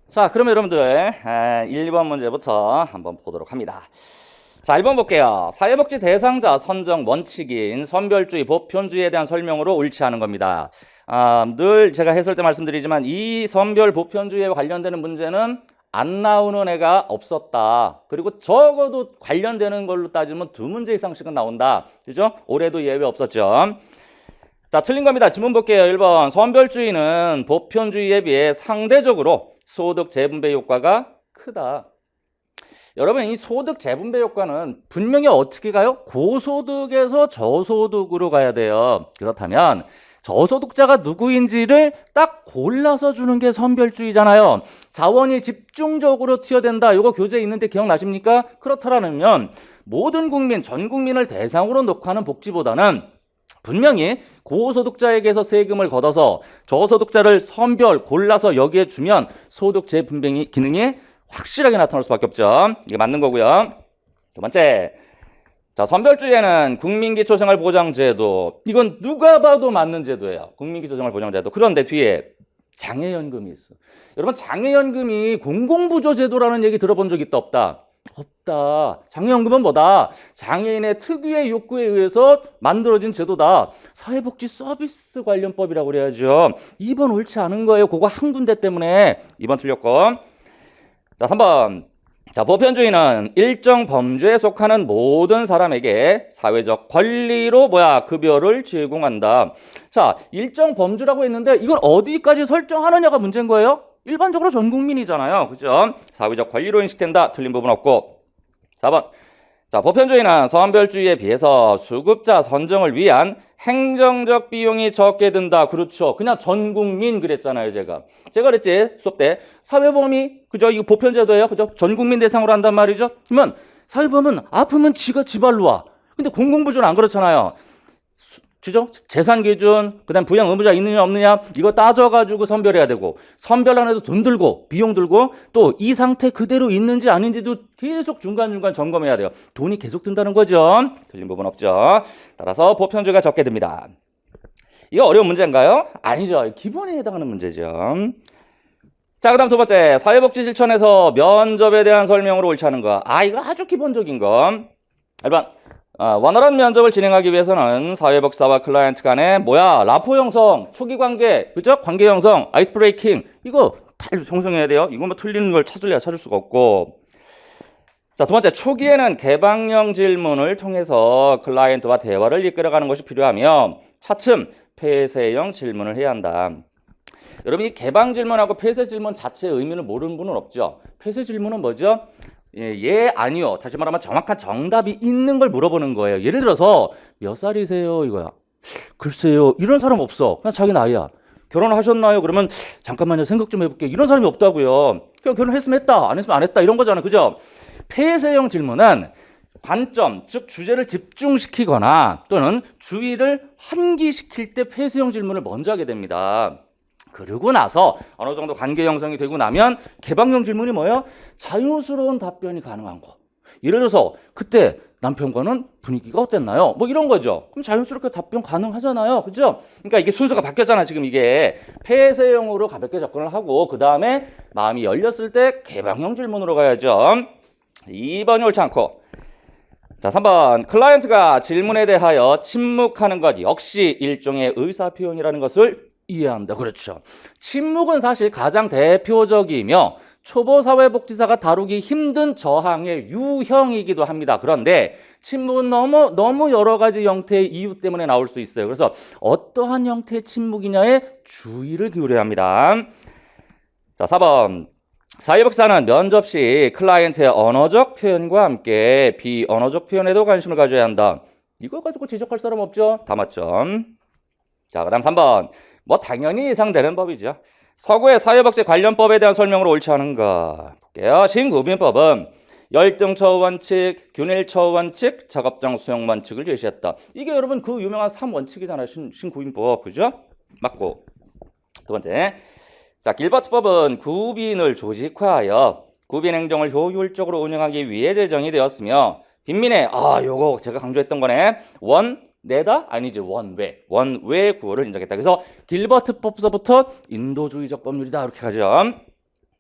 자, 그러면 여러분들 1번 문제부터 한번 보도록 합니다. 자, 1번 볼게요. 사회복지 대상자 선정 원칙인 선별주의, 보편주의에 대한 설명으로 옳지 않은 겁니다. 늘 제가 해설 때 말씀드리지만 이 선별, 보편주의에 관련되는 문제는 안 나오는 애가 없었다. 그리고 적어도 관련되는 걸로 따지면 2문제 이상씩은 나온다. 그죠? 올해도 예외 없었죠. 자, 틀린 겁니다. 지문 볼게요. 1번. 선별주의는 보편주의에 비해 상대적으로 소득 재분배 효과가 크다. 여러분, 이 소득 재분배 효과는 분명히 어떻게 가요? 고소득에서 저소득으로 가야 돼요. 그렇다면 저소득자가 누구인지를 딱 골라서 주는 게 선별주의잖아요. 자원이 집중적으로 투여된다. 이거 교재에 있는데 기억나십니까? 그렇다면 모든 국민, 전 국민을 대상으로 놓고 하는 복지보다는 분명히 고소득자에게서 세금을 걷어서 저소득자를 선별, 골라서 여기에 주면 소득 재분배 기능이 확실하게 나타날 수밖에 없죠. 이게 맞는 거고요. 두 번째, 자, 선별주의에는 국민기초생활보장제도, 이건 누가 봐도 맞는 제도예요. 국민기초생활보장제도. 그런데 뒤에 장애연금이 있어. 여러분, 장애연금이 공공부조제도라는 얘기 들어본 적 있다 없다? 없다. 장애연금은 뭐다? 장애인의 특유의 욕구에 의해서 만들어진 제도다. 사회복지 서비스 관련법이라고 그래야죠. 2번 옳지 않은 거예요. 그거 한 군데 때문에 2번 틀렸고. 자, 3번. 자, 보편주의는 일정 범주에 속하는 모든 사람에게 사회적 권리로 급여를 제공한다. 자, 일정 범주라고 했는데 이걸 어디까지 설정하느냐가 문제인 거예요. 일반적으로 전 국민이잖아요. 그죠? 사회적 권리로 인식된다. 틀린 부분 없고. 4번. 자, 보편주의는 선별주의에 비해서 수급자 선정을 위한 행정적 비용이 적게 든다. 그렇죠. 그냥 전 국민 그랬잖아요, 제가 그랬지. 수업 때 사회보험이 그죠? 이거 보편제도예요. 그죠? 전 국민 대상으로 한단 말이죠. 그러면 사회보험은 아프면 지가 지발로 와. 근데 공공부조는 안 그렇잖아요. 그죠? 재산 기준, 그다음 부양 의무자 있느냐 없느냐 이거 따져가지고 선별해야 되고, 선별 안 해도 돈 들고 비용 들고 또 이 상태 그대로 있는지 아닌지도 계속 중간중간 점검해야 돼요. 돈이 계속 든다는 거죠. 틀린 부분 없죠. 따라서 보편주의가 적게 듭니다. 이거 어려운 문제인가요? 아니죠. 기본에 해당하는 문제죠. 자, 그 다음 두 번째, 사회복지 실천에서 면접에 대한 설명으로 옳지 않은 거. 이거 아주 기본적인 거. 1번. 원활한 면접을 진행하기 위해서는 사회복지사와 클라이언트 간에 라포 형성, 초기 관계, 그죠? 관계 형성, 아이스 브레이킹, 이거 다 형성해야 돼요. 이거 틀리는 걸 찾을 수가 없고. 자, 두 번째, 초기에는 개방형 질문을 통해서 클라이언트와 대화를 이끌어가는 것이 필요하며 차츰 폐쇄형 질문을 해야 한다. 여러분, 이 개방 질문하고 폐쇄 질문 자체의 의미를 모르는 분은 없죠. 폐쇄 질문은 뭐죠? 예, 아니요. 다시 말하면 정확한 정답이 있는 걸 물어보는 거예요. 예를 들어서 몇 살이세요? 이거야. 글쎄요. 이런 사람 없어. 그냥 자기 나이야. 결혼하셨나요? 그러면 잠깐만요. 생각 좀 해볼게요. 이런 사람이 없다고요. 그냥 결혼했으면 했다. 안 했으면 안 했다. 이런 거잖아. 그죠? 폐쇄형 질문은 관점, 즉 주제를 집중시키거나 또는 주의를 환기시킬 때 폐쇄형 질문을 먼저 하게 됩니다. 그러고 나서 어느 정도 관계 형성이 되고 나면 개방형 질문이 뭐예요? 자유스러운 답변이 가능한 거. 예를 들어서 그때 남편과는 분위기가 어땠나요? 이런 거죠. 그럼 자연스럽게 답변 가능하잖아요. 그죠? 그러니까 이게 순서가 바뀌었잖아. 지금 이게 폐쇄형으로 가볍게 접근을 하고 그 다음에 마음이 열렸을 때 개방형 질문으로 가야죠. 2번이 옳지 않고. 자, 3번. 클라이언트가 질문에 대하여 침묵하는 것 역시 일종의 의사표현이라는 것을 이해한다. 그렇죠. 침묵은 사실 가장 대표적이며 초보사회복지사가 다루기 힘든 저항의 유형이기도 합니다. 그런데 침묵은 너무 여러 가지 형태의 이유 때문에 나올 수 있어요. 그래서 어떠한 형태의 침묵이냐에 주의를 기울여야 합니다. 자, 4번. 사회복지사는 면접 시 클라이언트의 언어적 표현과 함께 비언어적 표현에도 관심을 가져야 한다. 이거 가지고 지적할 사람 없죠? 다 맞죠? 자, 그 다음 3번. 당연히 예상되는 법이죠. 서구의 사회복지 관련법에 대한 설명으로 옳지 않은 거 볼게요. 신구민법은 열등처우 원칙, 균일처우 원칙, 작업장 수용 원칙을 제시했다. 이게 여러분 그 유명한 3원칙이잖아요. 신구민법. 그죠? 맞고. 두 번째. 자, 길버트법은 구빈을 조직화하여 구빈 행정을 효율적으로 운영하기 위해 제정이 되었으며 빈민의 요거 제가 강조했던 거네. 내다? 아니지. 원외 구호를 인정했다. 그래서 길버트법서부터 인도주의적 법률이다. 이렇게 가죠.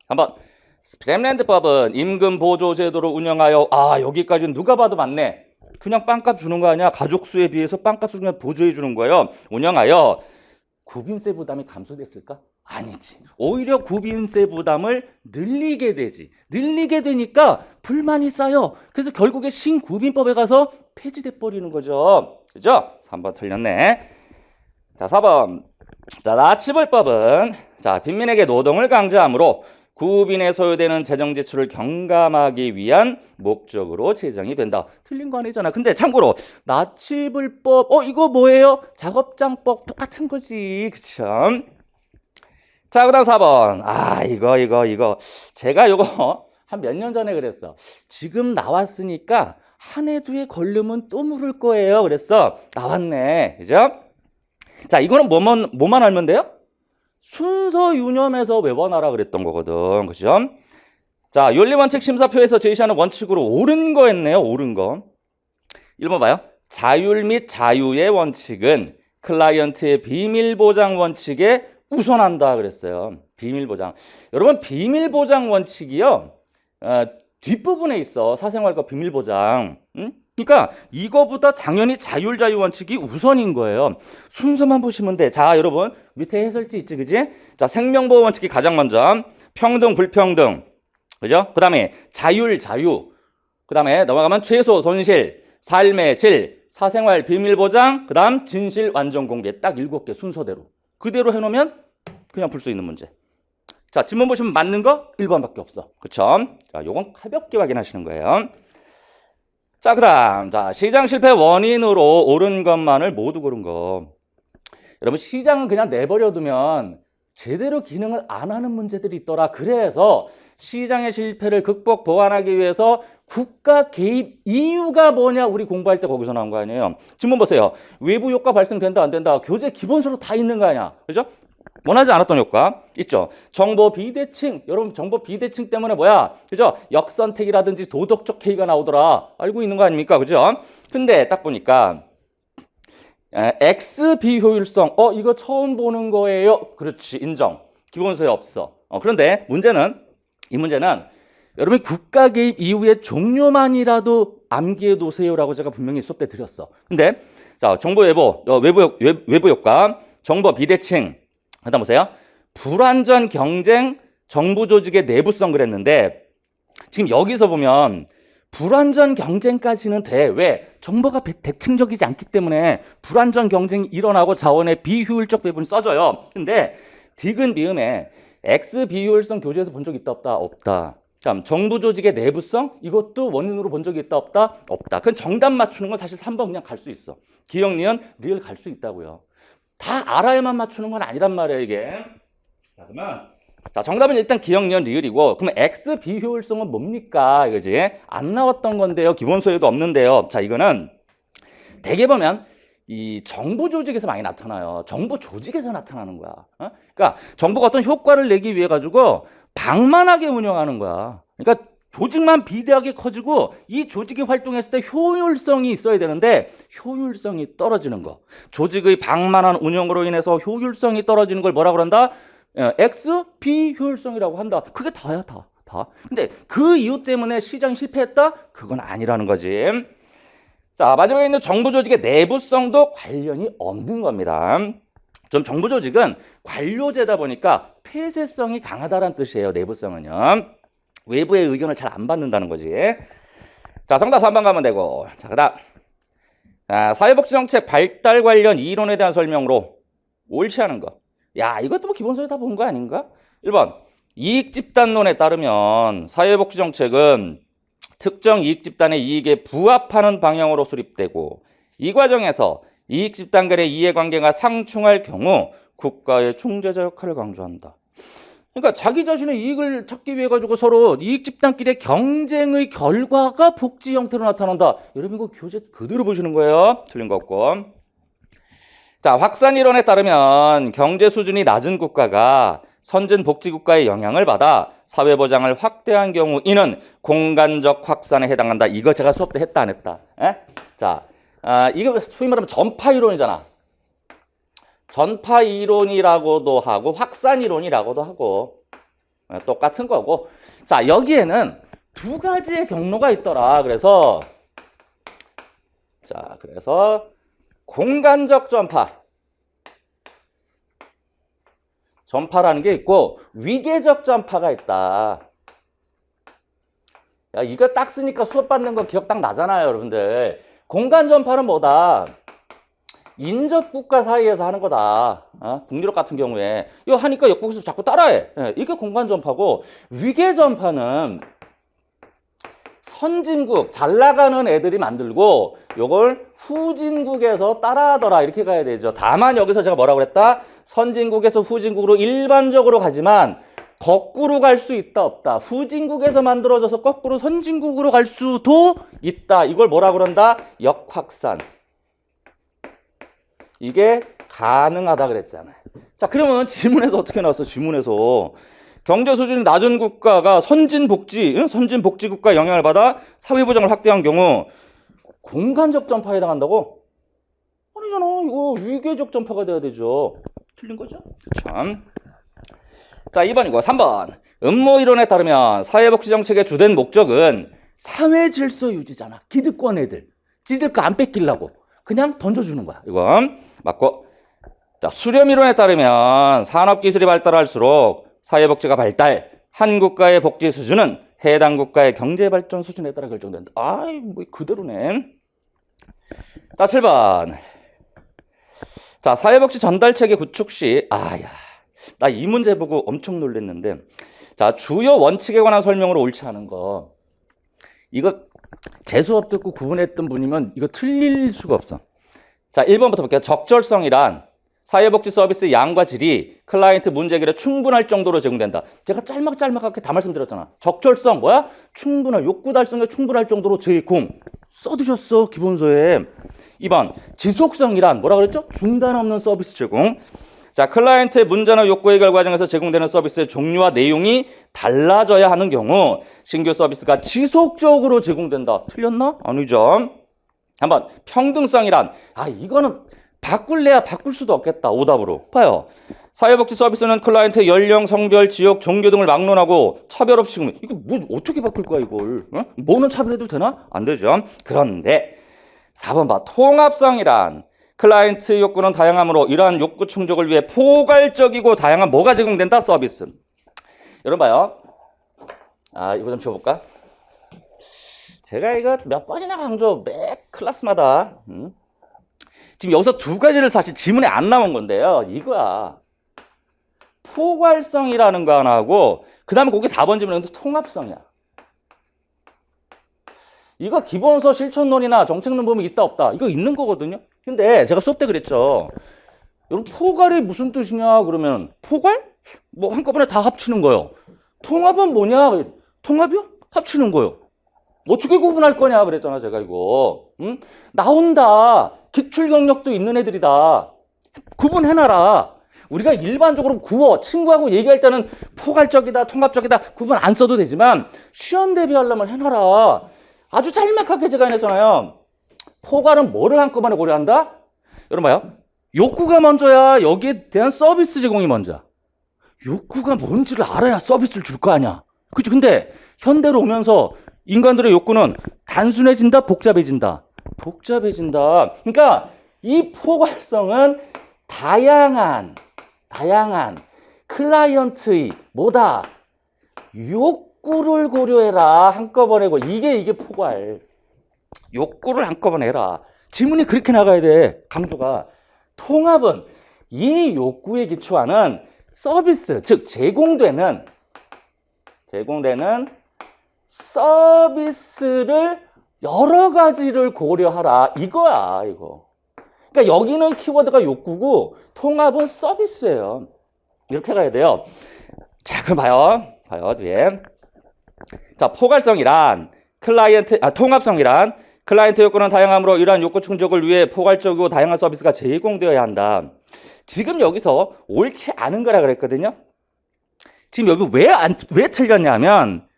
한번 스프램랜드법은 임금 보조 제도를 운영하여 여기까지는 누가 봐도 맞네. 그냥 빵값 주는 거 아니야. 가족 수에 비해서 빵값을 그냥 보조해 주는 거예요. 운영하여 구빈세 부담이 감소됐을까? 아니지. 오히려 구빈세 부담을 늘리게 되지. 늘리게 되니까 불만이 쌓여. 그래서 결국에 신구빈법에 가서 폐지돼 버리는 거죠. 그죠? 3번 틀렸네. 자, 4번. 자, 나치불법은 빈민에게 노동을 강제하므로 구빈에 소요되는 재정 지출을 경감하기 위한 목적으로 제정이 된다. 틀린 거 아니잖아. 근데 참고로 나치불법 이거 뭐예요? 작업장법 똑같은 거지. 그쵸? 자, 그다음 4번. 이거 제가 요거 한 몇 년 전에 그랬어. 지금 나왔으니까 한 해 두해 걸르면 또 물을 거예요. 그랬어. 나왔네. 그죠? 자, 이거는 뭐만 알면 돼요? 순서 유념해서 외워놔라 그랬던 거거든. 그죠? 자, 윤리원칙 심사표에서 제시하는 원칙으로 옳은 거 했네요. 옳은 거. 1번 봐요. 자율 및 자유의 원칙은 클라이언트의 비밀보장 원칙에 우선한다 그랬어요. 비밀보장. 여러분, 비밀보장 원칙이요. 뒷부분에 있어. 사생활과 비밀보장. 응? 그러니까 이거보다 당연히 자율 원칙이 우선인 거예요. 순서만 보시면 돼. 자, 여러분 밑에 해설지 있지, 그지? 자, 생명보호 원칙이 가장 먼저, 평등, 불평등, 그죠? 그 다음에 자율, 자유, 그 다음에 넘어가면 최소, 손실, 삶의 질, 사생활, 비밀보장, 그 다음 진실, 완전 공개. 딱 7개 순서대로. 그대로 해놓으면 그냥 풀 수 있는 문제. 자, 지문 보시면 맞는 거 1번밖에 없어. 그쵸? 자, 요건 가볍게 확인하시는 거예요. 자, 그 다음. 자, 시장 실패 원인으로 옳은 것만을 모두 고른 거. 여러분, 시장은 그냥 내버려두면 제대로 기능을 안 하는 문제들이 있더라. 그래서 시장의 실패를 극복, 보완하기 위해서 국가 개입 이유가 뭐냐, 우리 공부할 때 거기서 나온 거 아니에요. 지문 보세요. 외부 효과 발생된다, 안 된다. 교재 기본서로 다 있는 거 아니야. 그죠? 원하지 않았던 효과 있죠. 정보 비대칭. 여러분, 정보 비대칭 때문에 뭐야? 그죠? 역선택이라든지 도덕적 해이가 나오더라. 알고 있는 거 아닙니까? 그죠? 근데 딱 보니까 X 비효율성. 이거 처음 보는 거예요. 그렇지. 인정. 기본서에 없어. 그런데 이 문제는 여러분이 국가 개입 이후의 종료만이라도 암기해 두세요라고 제가 분명히 수업 때 드렸어. 근데 자, 정보 외부 효과, 정보 비대칭. 일단 보세요. 불완전 경쟁, 정부 조직의 내부성 그랬는데 지금 여기서 보면 불완전 경쟁까지는 돼. 왜? 정보가 대칭적이지 않기 때문에 불완전 경쟁이 일어나고 자원의 비효율적 배분이 써져요. 근데 디귿 미음에 X 비효율성 교재에서 본 적 있다 없다? 없다. 다음 정부 조직의 내부성 이것도 원인으로 본 적이 있다 없다? 없다. 그건 정답 맞추는 건 사실 3번 그냥 갈 수 있어. 기억, 니은, 리을 갈 수 있다고요. 다 알아야만 맞추는 건 아니란 말이에요, 이게. 자, 그러면 자, 정답은 일단 기억, 니은, 리을이고 그러면 X 비효율성은 뭡니까? 이거지? 안 나왔던 건데요. 기본서에도 없는데요. 자, 이거는 대개 보면 이 정부 조직에서 많이 나타나요. 정부 조직에서 나타나는 거야. 그러니까 정부가 어떤 효과를 내기 위해 가지고 방만하게 운영하는 거야. 그러니까 조직만 비대하게 커지고 이 조직이 활동했을 때 효율성이 있어야 되는데 효율성이 떨어지는 거. 조직의 방만한 운영으로 인해서 효율성이 떨어지는 걸 뭐라 그런다? X 비효율성이라고 한다. 그게 다야, 다. 근데 그 이유 때문에 시장이 실패했다? 그건 아니라는 거지. 자, 마지막에 있는 정부 조직의 내부성도 관련이 없는 겁니다. 좀 정부 조직은 관료제다 보니까 폐쇄성이 강하다는 뜻이에요. 내부성은요. 외부의 의견을 잘 안 받는다는 거지. 자, 정답 3번 가면 되고. 자, 그다음. 사회복지정책 발달 관련 이론에 대한 설명으로 옳지 않은 거. 야, 이것도 뭐 기본서에 다 본 거 아닌가? 1번. 이익집단론에 따르면 사회복지정책은 특정 이익집단의 이익에 부합하는 방향으로 수립되고 이 과정에서 이익집단 간의 이해관계가 상충할 경우 국가의 중재자 역할을 강조한다. 그러니까 자기 자신의 이익을 찾기 위해 가지고 서로 이익집단끼리의 경쟁의 결과가 복지 형태로 나타난다. 여러분 이거 교재 그대로 보시는 거예요. 틀린 거 없고. 자, 확산이론에 따르면 경제 수준이 낮은 국가가 선진 복지국가의 영향을 받아 사회보장을 확대한 경우 이는 공간적 확산에 해당한다. 이거 제가 수업 때 했다 안 했다? 에? 자, 이거 소위 말하면 전파이론이잖아. 전파이론이라고도 하고 확산이론이라고도 하고. 똑같은 거고. 자, 여기에는 두 가지의 경로가 있더라. 그래서 공간적 전파라는 게 있고 위계적 전파가 있다. 야, 이거 딱 쓰니까 수업 받는 거 기억 딱 나잖아요, 여러분들. 공간 전파는 뭐다? 인접 국가 사이에서 하는 거다. 북유럽 같은 경우에 이거 하니까 옆국에서 자꾸 따라해. 이게 공간 전파고, 위계 전파는 선진국 잘 나가는 애들이 만들고 요걸 후진국에서 따라하더라, 이렇게 가야 되죠. 다만 여기서 제가 뭐라고 그랬다? 선진국에서 후진국으로 일반적으로 가지만 거꾸로 갈 수 있다 없다. 후진국에서 만들어져서 거꾸로 선진국으로 갈 수도 있다. 이걸 뭐라고 그런다? 역확산. 이게 가능하다 그랬잖아요. 자, 그러면 지문에서 어떻게 나왔어? 지문에서 경제 수준이 낮은 국가가 선진복지 국가 영향을 받아 사회보장을 확대한 경우 공간적 전파에 해당한다고? 아니잖아. 이거 위계적 전파가 돼야 되죠. 틀린 거죠? 참. 자, 2번이고 3번. 음모 이론에 따르면 사회복지 정책의 주된 목적은 사회 질서 유지잖아. 기득권 애들. 지들 거 안 뺏기려고 그냥 던져주는 거야. 이건 맞고. 자, 수렴 이론에 따르면 산업기술이 발달할수록 사회복지가 발달, 한 국가의 복지 수준은 해당 국가의 경제발전 수준에 따라 결정된다. 아이, 뭐 그대로네. 자, 7번. 자, 사회복지 전달체계 구축 시, 나 이 문제 보고 엄청 놀랐는데, 자, 주요 원칙에 관한 설명으로 옳지 않은 거. 이거 제 수업 듣고 구분했던 분이면 이거 틀릴 수가 없어. 자, 1번부터 볼게요. 적절성이란 사회복지 서비스의 양과 질이 클라이언트 문제 해결에 충분할 정도로 제공된다. 제가 짤막짤막하게 다 말씀드렸잖아. 적절성 뭐야? 충분할, 욕구 달성에 충분할 정도로 제공. 써두셨어, 기본서에. 2번, 지속성이란 뭐라 그랬죠? 중단 없는 서비스 제공. 자, 클라이언트의 문제나 욕구 해결 과정에서 제공되는 서비스의 종류와 내용이 달라져야 하는 경우 신규 서비스가 지속적으로 제공된다. 틀렸나? 아니죠. 한번, 평등성이란, 이거는 바꿀래야 바꿀 수도 없겠다. 오답으로. 봐요. 사회복지 서비스는 클라이언트의 연령, 성별, 지역, 종교 등을 막론하고 차별 없이 지금 이거 뭐 어떻게 바꿀 거야 이걸? 뭐는 차별해도 되나? 안 되죠. 그런데 4번 봐. 통합성이란 클라이언트 욕구는 다양하므로 이러한 욕구 충족을 위해 포괄적이고 다양한 뭐가 제공된다? 서비스. 여러분 봐요. 이거 좀 지워볼까? 제가 이거 몇 번이나 강조, 매 클래스마다. 지금 여기서 두 가지를 사실 지문에 안 나온 건데요. 이거야. 포괄성이라는 거 하나 하고, 그 다음에 거기 4번 지문에는 통합성이야. 이거 기본서 실천론이나 정책론 보면 있다 없다. 이거 있는 거거든요. 근데 제가 수업 때 그랬죠. 여러분, 포괄이 무슨 뜻이냐 그러면, 포괄? 뭐 한꺼번에 다 합치는 거요. 통합은 뭐냐? 통합이요? 합치는 거요. 어떻게 구분할 거냐 그랬잖아, 제가 이거. 나온다. 기출 경력도 있는 애들이다. 구분해놔라. 우리가 일반적으로 구어, 친구하고 얘기할 때는 포괄적이다, 통합적이다 구분 안 써도 되지만 시험 대비하려면 해놔라. 아주 짤막하게 제가 해냈잖아요. 포괄은 뭐를 한꺼번에 고려한다? 여러분 봐요. 욕구가 먼저야, 여기에 대한 서비스 제공이 먼저야. 욕구가 뭔지를 알아야 서비스를 줄 거 아니야. 그치? 근데 현대로 오면서 인간들의 욕구는 단순해진다, 복잡해진다. 복잡해진다. 그러니까 이 포괄성은 다양한 클라이언트의 뭐다? 욕구를 고려해라. 한꺼번에 이게 포괄. 욕구를 한꺼번에 해라. 지문이 그렇게 나가야 돼. 강조가. 통합은 이 욕구에 기초하는 서비스, 즉 제공되는 서비스를 여러 가지를 고려하라. 이거야, 이거. 그러니까 여기는 키워드가 욕구고 통합은 서비스예요. 이렇게 가야 돼요. 자, 그럼 봐요, 뒤에. 자, 포괄성이란 통합성이란 클라이언트 욕구는 다양하므로 이러한 욕구 충족을 위해 포괄적이고 다양한 서비스가 제공되어야 한다. 지금 여기서 옳지 않은 거라 그랬거든요. 지금 여기 왜 틀렸냐면,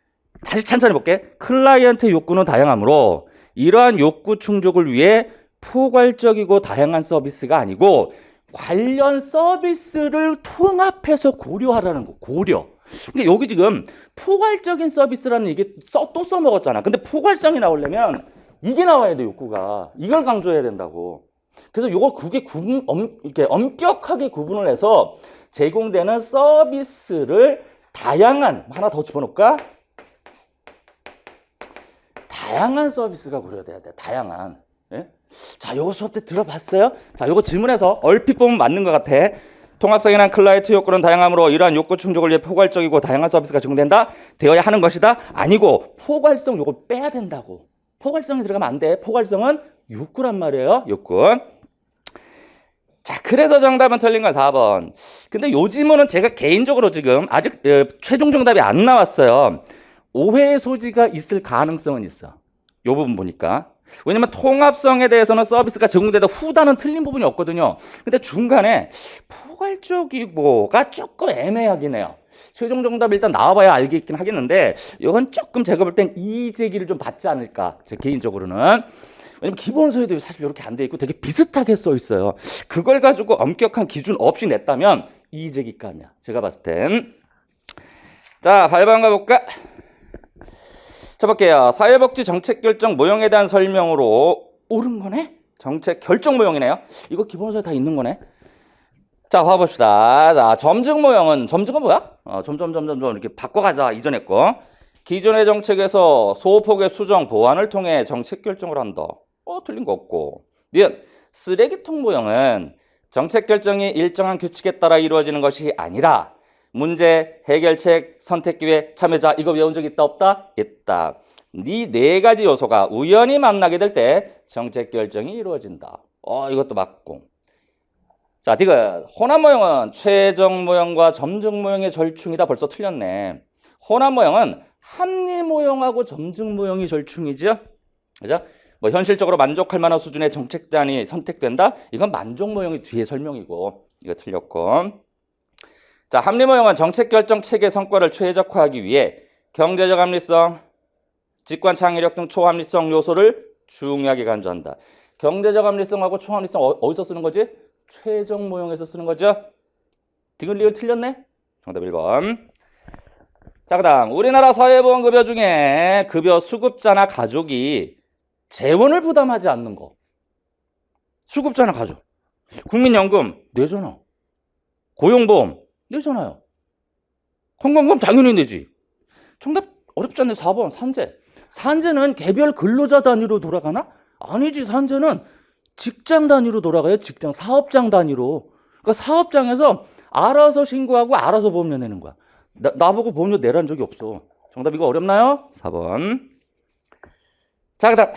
다시 찬찬히 볼게. 클라이언트 욕구는 다양하므로 이러한 욕구 충족을 위해 포괄적이고 다양한 서비스가 아니고 관련 서비스를 통합해서 고려하라는 거. 고려. 근데 여기 지금 포괄적인 서비스라는 이게 또 써먹었잖아. 근데 포괄성이 나오려면 이게 나와야 돼, 욕구가. 이걸 강조해야 된다고. 그래서 요거 그게 이렇게 엄격하게 구분을 해서 제공되는 서비스를 다양한, 하나 더 집어넣을까? 다양한 서비스가 고려돼야 돼. 다양한. 예? 자, 요거 수업 때 들어봤어요? 자, 요거 질문해서 얼핏 보면 맞는 것 같아. 통합성이란 클라이언트 욕구는 다양함으로 이러한 욕구 충족을 위해 포괄적이고 다양한 서비스가 제공된다? 되어야 하는 것이다? 아니고 포괄성 요거 빼야 된다고. 포괄성이 들어가면 안 돼. 포괄성은 욕구란 말이에요. 욕구. 자, 그래서 정답은 틀린 건 4번. 근데 요 질문은 제가 개인적으로 지금 아직 최종 정답이 안 나왔어요. 오해의 소지가 있을 가능성은 있어. 요 부분 보니까. 왜냐면 통합성에 대해서는 서비스가 제공되다 후다는 틀린 부분이 없거든요. 근데 중간에 포괄적이고가 조금 애매하긴 해요. 최종 정답 일단 나와봐야 알겠긴 하겠는데 이건 조금 제가 볼 땐 이의 제기를 좀 받지 않을까, 제 개인적으로는. 왜냐면 기본서에도 사실 이렇게 안 돼 있고 되게 비슷하게 써 있어요. 그걸 가지고 엄격한 기준 없이 냈다면 이의 제기감이야, 제가 봤을 땐. 자, 8번 가볼까? 자, 볼게요. 사회복지 정책 결정 모형에 대한 설명으로 옳은 거네? 정책 결정 모형이네요. 이거 기본서에 다 있는 거네. 자, 봐봅시다. 자, 점증 모형은, 점증은 뭐야? 점점 이렇게 바꿔가자, 이전에 거. 기존의 정책에서 소폭의 수정, 보완을 통해 정책 결정을 한다. 틀린 거 없고. 니은, 쓰레기통 모형은 정책 결정이 일정한 규칙에 따라 이루어지는 것이 아니라 문제, 해결책, 선택 기회, 참여자. 이거 외운 적 있다 없다? 있다. 이 네 가지 요소가 우연히 만나게 될 때 정책 결정이 이루어진다. 이것도 맞고. 자, 디귿. 호남 모형은 최정 모형과 점증 모형의 절충이다. 벌써 틀렸네. 호남 모형은 합리 모형하고 점증 모형이 절충이죠. 그죠? 뭐 현실적으로 만족할 만한 수준의 정책단이 선택된다. 이건 만족 모형이 뒤에 설명이고. 이거 틀렸고. 자, 합리 모형은 정책 결정 체계 성과를 최적화하기 위해 경제적 합리성, 직관 창의력 등 초합리성 요소를 중요하게 간주한다. 경제적 합리성하고 초합리성 어디서 쓰는 거지? 최종 모형에서 쓰는 거죠. 디귿 틀렸네? 정답 1번. 자, 그 다음 우리나라 사회보험급여 중에 급여 수급자나 가족이 재원을 부담하지 않는 거. 수급자나 가족. 국민연금 내잖아. 고용보험 내잖아요. 건강보험 당연히 내지. 정답 어렵지 않네. 4번 산재. 산재는 개별 근로자 단위로 돌아가나? 아니지. 산재는 직장 단위로 돌아가요. 직장 사업장 단위로. 그러니까 사업장에서 알아서 신고하고 알아서 보험료 내는 거야. 나보고 보험료 내라는 적이 없어. 정답 이거 어렵나요? 4번. 자, 그다음.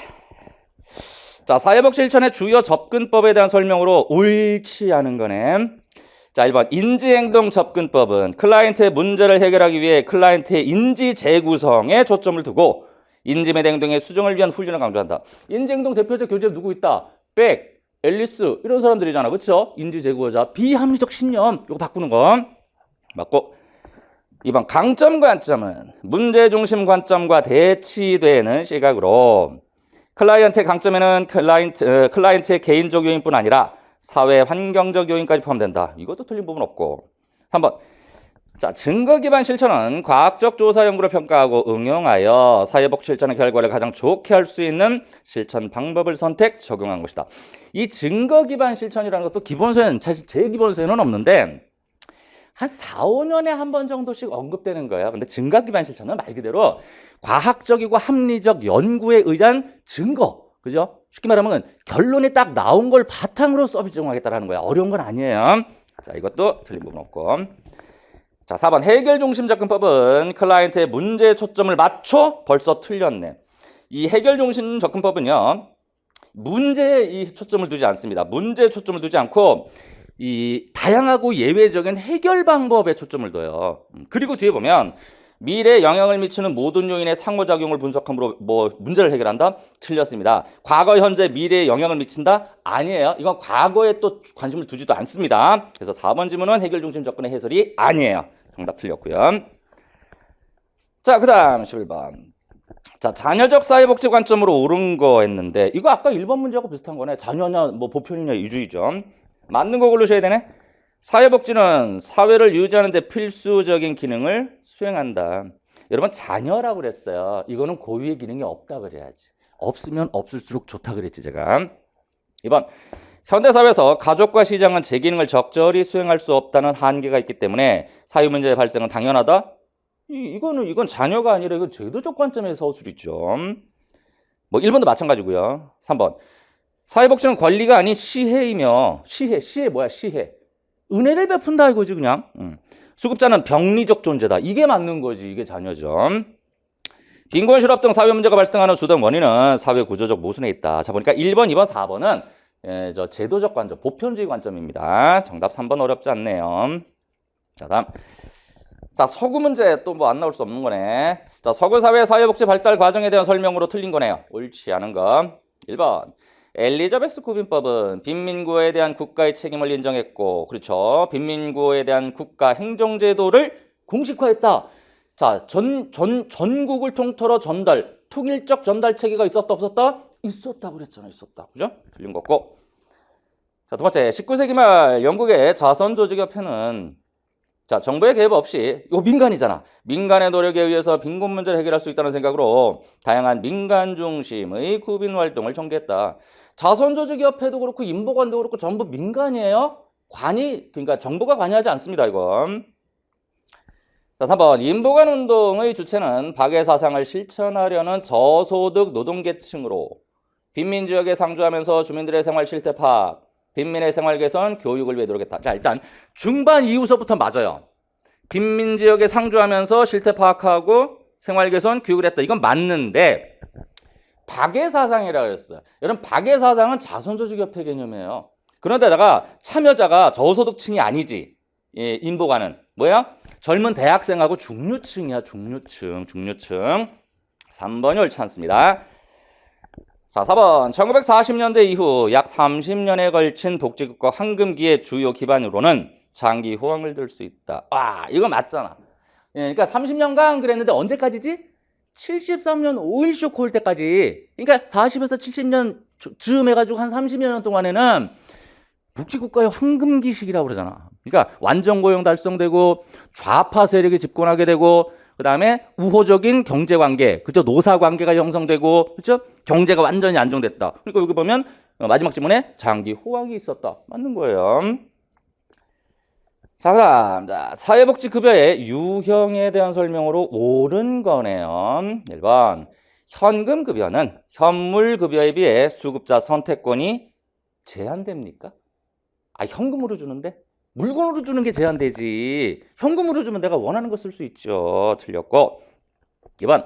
자, 사회복지 실천의 주요 접근법에 대한 설명으로 옳지 않은 거네. 자, 1번. 인지행동 접근법은 클라이언트의 문제를 해결하기 위해 클라이언트의 인지 재구성에 초점을 두고 인지매 행동의 수정을 위한 훈련을 강조한다. 인지행동 대표적 교재 누구 있다? 백, 앨리스 이런 사람들이잖아. 그렇죠? 인지 재구호자. 비합리적 신념. 이거 바꾸는 거. 맞고. 2번. 강점 관점은 문제 중심 관점과 대치되는 시각으로 클라이언트의 강점에는 클라이언트의 개인적 요인뿐 아니라 사회 환경적 요인까지 포함된다. 이것도 틀린 부분 없고. 3번. 자, 증거 기반 실천은 과학적 조사 연구를 평가하고 응용하여 사회복지 실천의 결과를 가장 좋게 할 수 있는 실천 방법을 선택 적용한 것이다. 이 증거 기반 실천이라는 것도 기본서에는 사실 제 기본서에는 없는데 한 4, 5년에 한 번 정도씩 언급되는 거예요. 근데 증거 기반 실천은 말 그대로 과학적이고 합리적 연구에 의한 증거. 그죠? 쉽게 말하면 결론이 딱 나온 걸 바탕으로 서비스 제공하겠다는 거야. 어려운 건 아니에요. 자, 이것도 틀린 부분 없고. 자, 4번. 해결 중심 접근법은 클라이언트의 문제에 초점을 맞춰 벌써 틀렸네. 이 해결 중심 접근법은요. 문제에 이 초점을 두지 않습니다. 문제에 초점을 두지 않고 이 다양하고 예외적인 해결 방법에 초점을 둬요. 그리고 뒤에 보면 미래에 영향을 미치는 모든 요인의 상호작용을 분석함으로 문제를 해결한다? 틀렸습니다. 과거, 현재, 미래에 영향을 미친다? 아니에요. 이건 과거에 또 관심을 두지도 않습니다. 그래서 4번 질문은 해결 중심 접근의 해설이 아니에요. 정답 틀렸고요. 자, 그 다음 11번. 자, 자녀적 사회복지 관점으로 옳은 거 했는데 이거 아까 1번 문제하고 비슷한 거네. 자녀냐 보편이냐 이주의죠. 맞는 거 고르셔야 되네. 사회복지는 사회를 유지하는 데 필수적인 기능을 수행한다. 여러분 자녀라고 그랬어요. 이거는 고유의 기능이 없다 그래야지. 없으면 없을수록 좋다 그랬지 제가. 2번. 현대사회에서 가족과 시장은 제 기능을 적절히 수행할 수 없다는 한계가 있기 때문에 사회문제의 발생은 당연하다. 이건 자녀가 아니라 이건 제도적 관점에서 허술이죠. 뭐 1번도 마찬가지고요. 3번. 사회복지는 권리가 아닌 시혜이며 시혜 뭐야 시혜. 은혜를 베푼다 이거지 그냥. 수급자는 병리적 존재다. 이게 맞는 거지. 이게 자녀죠. 빈곤, 실업 등 사회 문제가 발생하는 주된 원인은 사회 구조적 모순에 있다. 자 보니까 1번, 2번, 4번은 저 제도적 관점, 보편주의 관점입니다. 정답 3번 어렵지 않네요. 자 다음. 자 서구 문제 또 뭐 안 나올 수 없는 거네. 자 서구 사회 사회복지 발달 과정에 대한 설명으로 틀린 거네요. 옳지 않은 거. 1번. 엘리자베스 구빈법은 빈민구에 대한 국가의 책임을 인정했고, 그렇죠. 빈민구에 대한 국가 행정제도를 공식화했다. 자, 전국을 통틀어 전달, 통일적 전달 체계가 있었다, 없었다? 있었다 그랬잖아, 있었다. 그죠? 틀린 거고. 자, 두 번째, 19세기 말 영국의 자선조직협회는 자, 정부의 개입 없이, 이거 민간이잖아. 민간의 노력에 의해서 빈곤 문제를 해결할 수 있다는 생각으로 다양한 민간 중심의 구빈 활동을 전개했다. 자선조직협회도 그렇고 인보관도 그렇고 전부 민간이에요. 그러니까 정부가 관여하지 않습니다. 이건. 자, 3번. 인보관 운동의 주체는 박애 사상을 실천하려는 저소득 노동계층으로 빈민지역에 상주하면서 주민들의 생활 실태 파악, 빈민의 생활 개선, 교육을 위해 노력했다. 자, 일단 중반 이후서부터 맞아요. 빈민지역에 상주하면서 실태 파악하고 생활 개선, 교육을 했다. 이건 맞는데 박애 사상이라고 했어요. 여러분 박애 사상은 자선조직협회 개념이에요. 그런데다가 참여자가 저소득층이 아니지. 예, 인보관은 뭐야? 젊은 대학생하고 중류층이야. 중류층. 3번이 옳지 않습니다. 자, 4번. 1940년대 이후 약 30년에 걸친 복지국가 황금기의 주요 기반으로는 장기 호황을 들 수 있다. 와, 이거 맞잖아. 예, 그러니까 30년간 그랬는데 언제까지지? 73년 오일 쇼크 올 때까지. 그러니까 40에서 70년 즈음 해가지고 한 30년 동안에는 복지국가의 황금기 시기라고 그러잖아. 그러니까 완전 고용 달성되고 좌파 세력이 집권하게 되고 그 다음에 우호적인 경제관계, 그죠? 노사관계가 형성되고, 그죠? 경제가 완전히 안정됐다. 그러니까 여기 보면 마지막 지문에 장기 호황이 있었다. 맞는 거예요. 자, 그다음 사회복지급여의 유형에 대한 설명으로 옳은 거네요. 1번. 현금급여는 현물급여에 비해 수급자 선택권이 제한됩니까? 아, 현금으로 주는데? 물건으로 주는 게 제한되지. 현금으로 주면 내가 원하는 거 쓸 수 있죠. 틀렸고. 2번.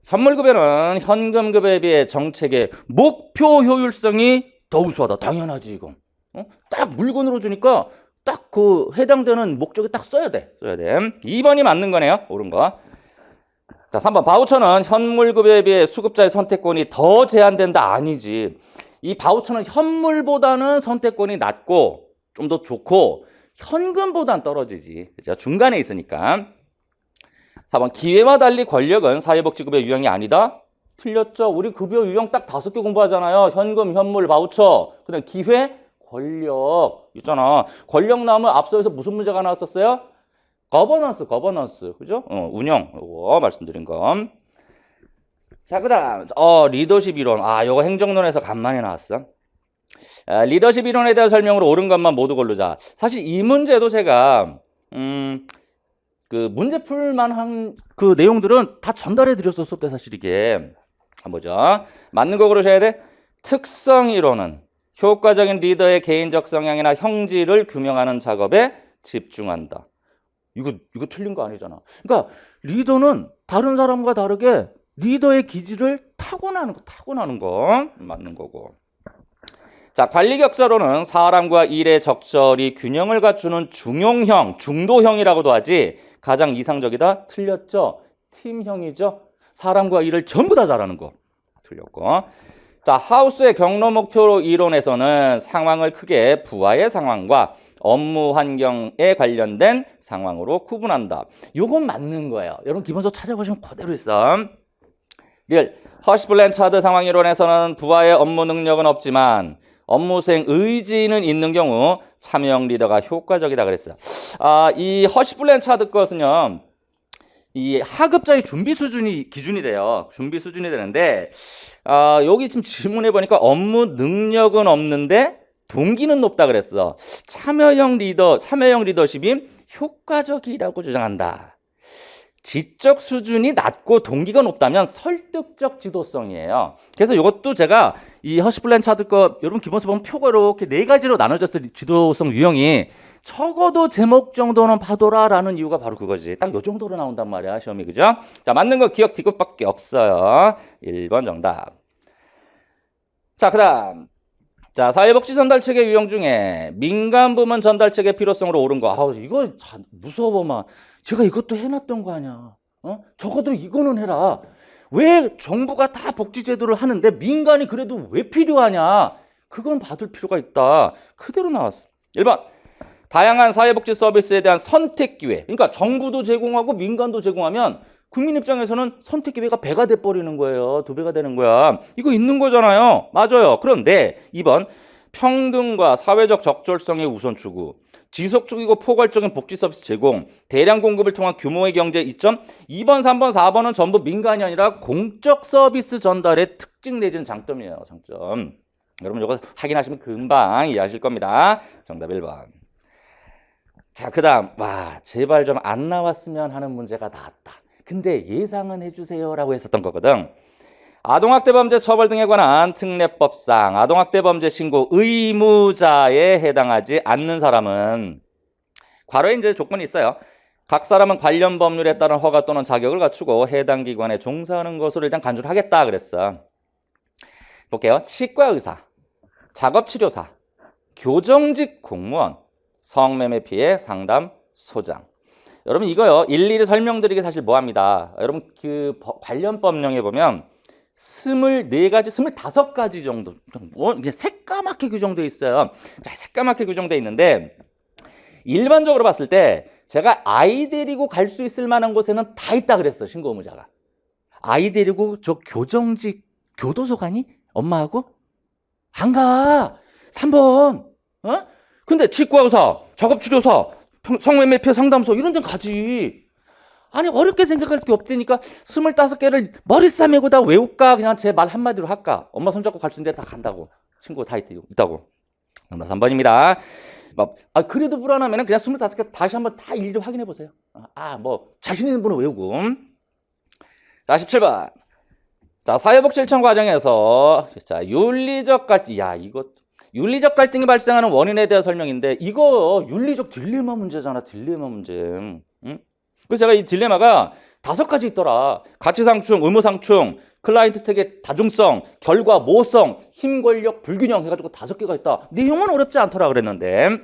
현물급여는 현금급여에 비해 정책의 목표 효율성이 더 우수하다. 당연하지 이건. 딱 물건으로 주니까 딱 그 해당되는 목적에 딱 써야 돼. 2번이 맞는 거네요. 옳은 거. 자, 3번. 바우처는 현물급여에 비해 수급자의 선택권이 더 제한된다. 아니지. 이 바우처는 현물보다는 선택권이 낮고 좀 더 좋고 현금보단 떨어지지. 그죠? 중간에 있으니까. 4번. 기회와 달리 권력은 사회복지급여 유형이 아니다. 틀렸죠. 우리 급여 유형 딱 5개 공부하잖아요. 현금, 현물, 바우처. 그다음 기회, 권력 있잖아. 권력 나오면 앞서에서 무슨 문제가 나왔었어요? 거버넌스. 그죠? 운영. 이거 말씀드린 거. 자, 그다음 리더십 이론. 요거 행정론에서 간만에 나왔어. 리더십 이론에 대한 설명으로 옳은 것만 모두 고르자. 사실 이 문제도 제가 그 문제 풀만한 그 내용들은 다 전달해 드렸었어 때 사실 이게. 한번 보죠. 맞는 거 고르셔야 돼. 특성 이론은 효과적인 리더의 개인적 성향이나 형질을 규명하는 작업에 집중한다. 이거 틀린 거 아니잖아. 그러니까 리더는 다른 사람과 다르게 리더의 기질을 타고나는 거 맞는 거고. 자, 관리격사로는 사람과 일의 적절히 균형을 갖추는 중용형, 중도형이라고도 하지. 가장 이상적이다. 틀렸죠. 팀형이죠. 사람과 일을 전부 다 잘하는 거. 틀렸고. 자, 하우스의 경로 목표 이론에서는 상황을 크게 부하의 상황과 업무 환경에 관련된 상황으로 구분한다. 요건 맞는 거예요. 여러분 기본서 찾아보시면 그대로 있어. 허시 블랜차드 상황 이론에서는 부하의 업무 능력은 없지만 업무 수행 의지는 있는 경우 참여형 리더가 효과적이다 그랬어요. 이 허쉬플랜 차트 것은요. 이 하급자의 준비 수준이 기준이 돼요. 준비 수준이 되는데 여기 지금 질문해 보니까 업무 능력은 없는데 동기는 높다 그랬어. 참여형 리더십이 효과적이라고 주장한다. 지적 수준이 낮고 동기가 높다면 설득적 지도성이에요. 그래서 이것도 제가 이 허쉬플랜 차트 거 여러분 기본서 보면 표가 이렇게 4가지로 나눠졌을 지도성 유형이 적어도 제목 정도는 봐둬라라는 이유가 바로 그거지. 딱 요 정도로 나온단 말이야 시험이. 그죠? 자, 맞는 거 기억 뒤끝밖에 없어요. 1번 정답. 자, 그다음 자, 사회복지 전달체계 유형 중에 민간 부문 전달체계 필요성으로 옳은 거. 이거 무서워 막. 제가 이것도 해놨던 거 아니야. 적어도 이거는 해라. 왜 정부가 다 복지제도를 하는데 민간이 그래도 왜 필요하냐. 그건 받을 필요가 있다. 그대로 나왔어. 1번. 다양한 사회복지 서비스에 대한 선택 기회. 그러니까 정부도 제공하고 민간도 제공하면 국민 입장에서는 선택 기회가 배가 돼버리는 거예요. 2배가 되는 거야. 이거 있는 거잖아요. 맞아요. 그런데 2번. 평등과 사회적 적절성의 우선 추구. 지속적이고 포괄적인 복지 서비스 제공, 대량 공급을 통한 규모의 경제 이점. 2번, 3번, 4번은 전부 민간이 아니라 공적 서비스 전달의 특징 내지는 장점이에요. 장점. 여러분 이거 확인하시면 금방 이해하실 겁니다. 정답 1번. 자, 그 다음 제발 좀 안 나왔으면 하는 문제가 나왔다. 근데 예상은 해주세요라고 했었던 거거든. 아동학대 범죄 처벌 등에 관한 특례법상 아동학대 범죄 신고 의무자에 해당하지 않는 사람은 괄호에 이제 조건이 있어요. 각 사람은 관련 법률에 따른 허가 또는 자격을 갖추고 해당 기관에 종사하는 것으로 일단 간주를 하겠다 그랬어. 볼게요. 치과의사, 작업치료사, 교정직 공무원, 성매매 피해 상담소장. 여러분 이거요 일일이 설명드리기 사실 뭐합니다. 여러분 그 관련 법령에 보면 24가지, 25가지 정도 그냥 새까맣게 규정되어 있어요. 자, 새까맣게 규정되어 있는데 일반적으로 봤을 때 제가 아이 데리고 갈 수 있을 만한 곳에는 다 있다 그랬어. 신고 의무자가. 아이 데리고 저 교정직 교도소 가니? 엄마하고? 안 가. 3번. 근데 치과의사, 작업치료사, 성매매 피해 상담소 이런 데는 가지. 아니 어렵게 생각할 게 없다니까 25개를 머리 싸매고 다 외울까? 그냥 제 말 한마디로 할까? 엄마 손잡고 갈 수 있는데 다 간다고. 친구 다 있다고. 정답 3번입니다. 그래도 불안하면 그냥 25개 다시 한번 다 일일이 확인해 보세요. 자신 있는 분은 외우고. 자, 17번. 자, 사회복지 실천 과정에서 자, 윤리적 갈등. 윤리적 갈등이 발생하는 원인에 대한 설명인데 이거 윤리적 딜레마 문제잖아. 딜레마 문제. 응? 그래서 제가 이 딜레마가 5가지 있더라. 가치상충, 의무상충, 클라이언트 택의 다중성, 결과 모호성, 힘, 권력, 불균형 해가지고 5개가 있다. 내용은 어렵지 않더라 그랬는데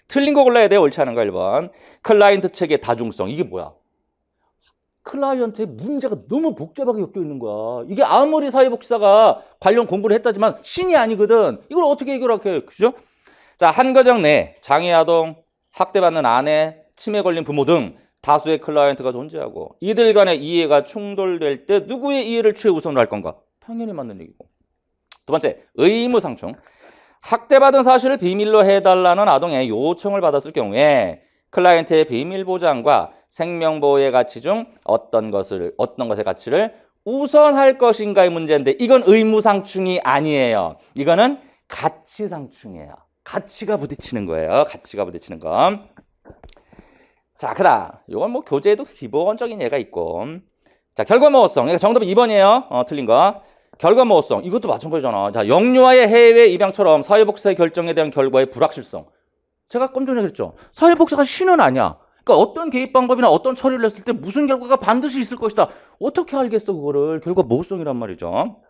틀린 거 골라야 돼. 옳지 않은 거 1번. 클라이언트 책의 다중성. 이게 뭐야? 클라이언트의 문제가 너무 복잡하게 엮여 있는 거야. 이게 아무리 사회복지사가 관련 공부를 했다지만 신이 아니거든. 이걸 어떻게 해결할게? 그죠? 자, 한 가정 내 장애아동, 학대받는 아내, 치매 걸린 부모 등 다수의 클라이언트가 존재하고 이들 간의 이해가 충돌될 때 누구의 이해를 최우선으로 할 건가? 당연히 맞는 얘기고. 두 번째, 의무상충. 학대받은 사실을 비밀로 해달라는 아동의 요청을 받았을 경우에 클라이언트의 비밀 보장과 생명보호의 가치 중 어떤 것의 가치를 우선할 것인가의 문제인데 이건 의무상충이 아니에요. 이거는 가치상충이에요. 가치가 부딪히는 거예요. 가치가 부딪히는 거. 자, 그다음 이건 교재에도 기본적인 예가 있고. 자, 결과모호성. 그러니까 정답은 2번이에요. 틀린 거. 결과모호성. 이것도 마찬가지잖아. 자, 영유아의 해외 입양처럼 사회복지사의 결정에 대한 결과의 불확실성. 제가 좀 전에 그랬죠. 사회복지사가 신은 아니야. 그러니까 어떤 개입 방법이나 어떤 처리를 했을 때 무슨 결과가 반드시 있을 것이다. 어떻게 알겠어 그거를. 결과모호성이란 말이죠.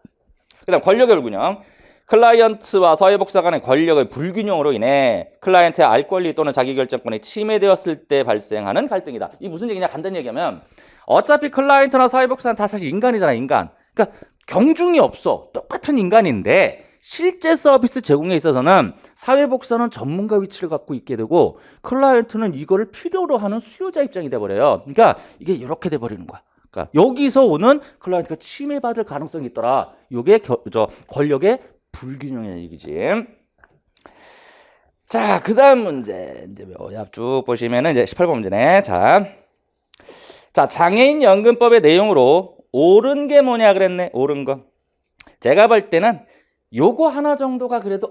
그다음 권력의 불균형. 클라이언트와 사회복지사 간의 권력의 불균형으로 인해 클라이언트의 알 권리 또는 자기결정권이 침해되었을 때 발생하는 갈등이다. 이게 무슨 얘기냐 간단히 얘기하면 어차피 클라이언트나 사회복지사는 다 사실 인간이잖아. 인간. 그러니까 경중이 없어. 똑같은 인간인데 실제 서비스 제공에 있어서는 사회복지사는 전문가 위치를 갖고 있게 되고 클라이언트는 이거를 필요로 하는 수요자 입장이 돼버려요. 그러니까 이게 이렇게 돼버리는 거야. 그러니까 여기서 오는 클라이언트가 침해받을 가능성이 있더라. 이게 권력의 불균형이라는 얘기지. 자, 그 다음 문제. 이제 쭉 보시면은 이제 18번 문제네. 자, 장애인 연금법의 내용으로 옳은 게 뭐냐 그랬네. 옳은 거. 제가 볼 때는 요거 하나 정도가 그래도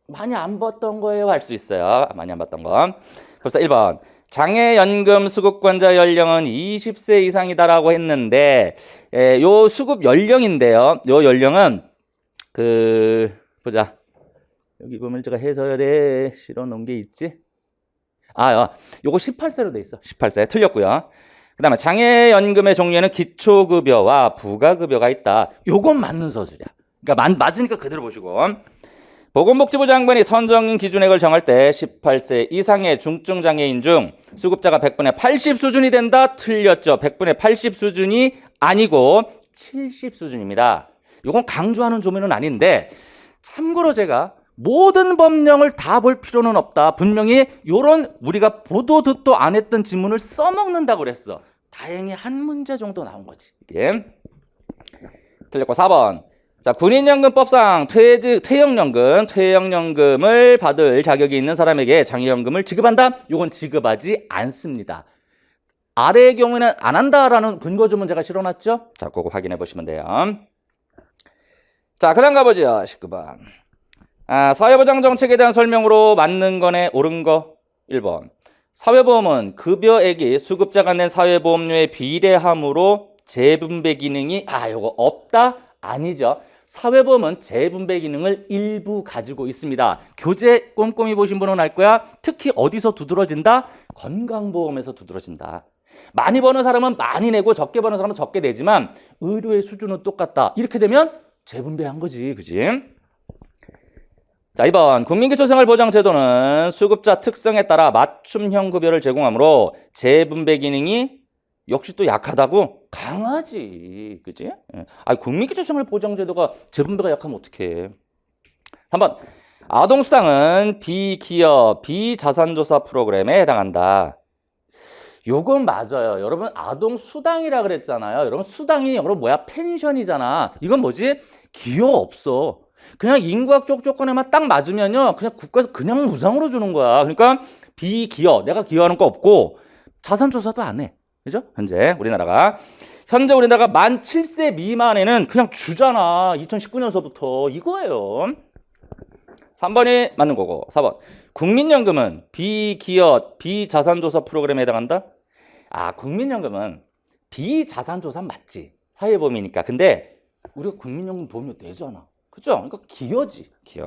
많이 안 봤던 거예요 할 수 있어요. 많이 안 봤던 거. 벌써 1번. 장애연금 수급권자 연령은 20세 이상이다라고 했는데 요 수급 연령인데요. 요 연령은 보자. 여기 보면 제가 해설에 실어 놓은 게 있지? 요거 18세로 돼 있어. 18세. 틀렸고요. 그다음에 장애연금의 종류에는 기초급여와 부가급여가 있다. 요건 맞는 서술이야. 그러니까 맞으니까 그대로 보시고. 보건복지부 장관이 선정 기준액을 정할 때 18세 이상의 중증 장애인 중 수급자가 100분의 80 수준이 된다. 틀렸죠. 100분의 80 수준이 아니고 70 수준입니다. 요건 강조하는 조문은 아닌데 참고로 제가 모든 법령을 다 볼 필요는 없다. 분명히 요런 우리가 보도 듣도 안 했던 지문을 써먹는다고 그랬어. 다행히 한 문제 정도 나온 거지. 이게 틀렸고 4번. 자, 군인연금법상 퇴역연금을 받을 자격이 있는 사람에게 장애연금을 지급한다? 요건 지급하지 않습니다. 아래의 경우에는 안 한다라는 근거조문 제가 실어놨죠? 자, 그거 확인해 보시면 돼요. 자, 그 다음 가보죠. 19번. 사회보장 정책에 대한 설명으로 맞는 거네, 옳은 거. 1번. 사회보험은 급여액이 수급자가 낸 사회보험료에 비례하므로 재분배 기능이 요거 없다? 아니죠. 사회보험은 재분배 기능을 일부 가지고 있습니다. 교재 꼼꼼히 보신 분은 알 거야. 특히 어디서 두드러진다? 건강보험에서 두드러진다. 많이 버는 사람은 많이 내고 적게 버는 사람은 적게 내지만 의료의 수준은 똑같다. 이렇게 되면 재분배한 거지. 그지? 자, 2번. 국민기초생활보장제도는 수급자 특성에 따라 맞춤형 급여를 제공하므로 재분배 기능이 역시 또 약하다고? 강하지. 그치? 국민기초생활보장제도가 재분배가 약하면 어떡해. 3번. 아동수당은 비기업, 비자산조사 프로그램에 해당한다. 요건 맞아요. 여러분, 아동수당이라 그랬잖아요. 여러분, 수당이 여러분 뭐야? 펜션이잖아. 이건 뭐지? 기여 없어. 그냥 인구학 쪽 조건에만 딱 맞으면요. 그냥 국가에서 그냥 무상으로 주는 거야. 그러니까 비기여, 내가 기여하는 거 없고 자산조사도 안 해. 그죠? 현재 우리나라가 만 7세 미만에는 그냥 주잖아. 2019년서부터 이거예요. 3번이 맞는 거고. 4번. 국민연금은 비기여, 비자산조사 프로그램에 해당한다? 국민연금은 비자산조사 맞지. 사회보험이니까. 근데 우리가 국민연금 보험료 내잖아. 그죠? 그러니까 기여지. 기여.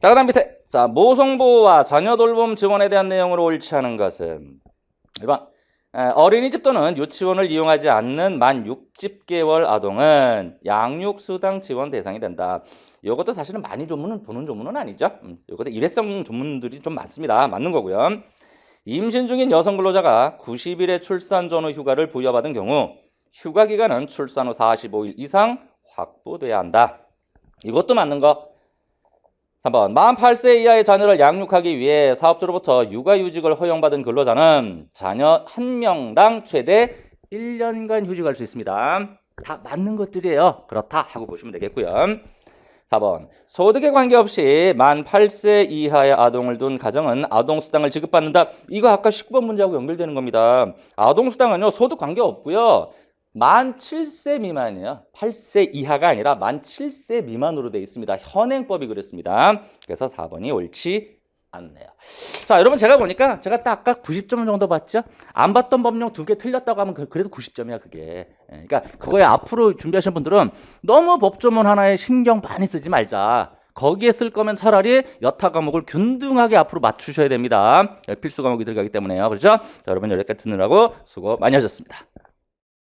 자, 그 다음 밑에. 자, 모성보호와 자녀 돌봄 지원에 대한 내용으로 옳지 않은 것은 1번. 어린이집 또는 유치원을 이용하지 않는 만 60개월 아동은 양육수당 지원 대상이 된다. 이것도 사실은 많이 보는 조문은 아니죠. 이것도 일회성 조문들이 좀 많습니다. 맞는 거고요. 임신 중인 여성 근로자가 90일의 출산 전후 휴가를 부여받은 경우 휴가 기간은 출산 후 45일 이상 확보돼야 한다. 이것도 맞는 거. 3번. 48세 이하의 자녀를 양육하기 위해 사업주로부터 육아휴직을 허용받은 근로자는 자녀 1명당 최대 1년간 휴직할 수 있습니다. 다 맞는 것들이에요. 그렇다 하고 보시면 되겠고요. 4번. 소득에 관계없이 만 8세 이하의 아동을 둔 가정은 아동수당을 지급받는다. 이거 아까 19번 문제하고 연결되는 겁니다. 아동수당은요, 소득 관계없고요. 만 7세 미만이에요. 8세 이하가 아니라 만 7세 미만으로 되어 있습니다. 현행법이 그랬습니다. 그래서 4번이 옳지 않네요. 자, 여러분 제가 보니까 제가 딱 아까 90점 정도 봤죠? 안 봤던 법령 2개 틀렸다고 하면 그래도 90점이야 그게. 그러니까 그거에 앞으로 준비하시는 분들은 너무 법조문 하나에 신경 많이 쓰지 말자. 거기에 쓸 거면 차라리 여타 과목을 균등하게 앞으로 맞추셔야 됩니다. 필수 과목이 들어가기 때문에요. 그렇죠? 자, 여러분 여기까지 듣느라고 수고 많이 하셨습니다.